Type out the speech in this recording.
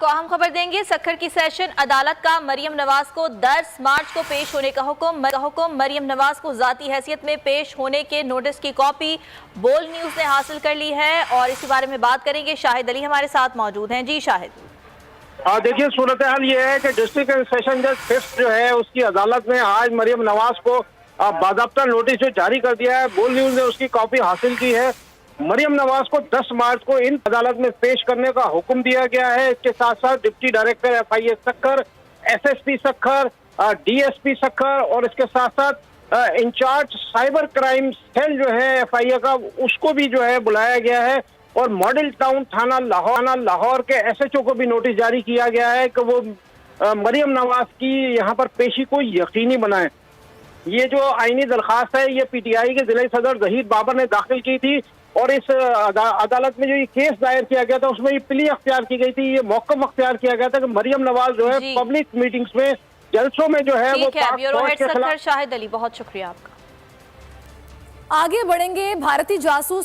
आपको अहम खबर देंगे। सक्खर की सेशन अदालत का मरियम नवाज को 10 मार्च को पेश होने का हुक्म। मरियम नवाज को जाती हैसियत में पेश होने के नोटिस की कॉपी बोल न्यूज ने हासिल कर ली है और इसी बारे में बात करेंगे। शाहिद अली हमारे साथ मौजूद हैं। जी शाहिद। देखिए, सूरत हाल ये है कि डिस्ट्रिक्ट एंड सेशन जज फिफ्थ जो है उसकी अदालत ने आज मरियम नवाज को बाज़ाब्ता नोटिस जो जारी कर दिया है। बोल न्यूज ने उसकी कॉपी हासिल की है। मरियम नवाज को 10 मार्च को इन अदालत में पेश करने का हुक्म दिया गया है। इसके साथ साथ deputy director FIA Sukkur, SSP Sukkur, DSP Sukkur और इसके साथ साथ इंचार्ज साइबर क्राइम सेल जो है FIA का, उसको भी जो है बुलाया गया है। और मॉडल टाउन थाना लाहौर के SHO को भी नोटिस जारी किया गया है कि वो मरियम नवाज की यहाँ पर पेशी को यकीनी बनाए। ये जो आईनी दरखास्त है ये PTI के जिला सदर जहीर बाबर ने दाखिल की थी और इस अदालत में जो ये केस दायर किया गया था उसमें ये प्ली अख्तियार की गई थी, ये मौकम अख्तियार किया गया था कि मरियम नवाज जो है पब्लिक मीटिंग्स में, जलसों में जो है वो ब्यूरो हेड सक्खर शाहिद अली, बहुत शुक्रिया आपका। आगे बढ़ेंगे। भारतीय जासूस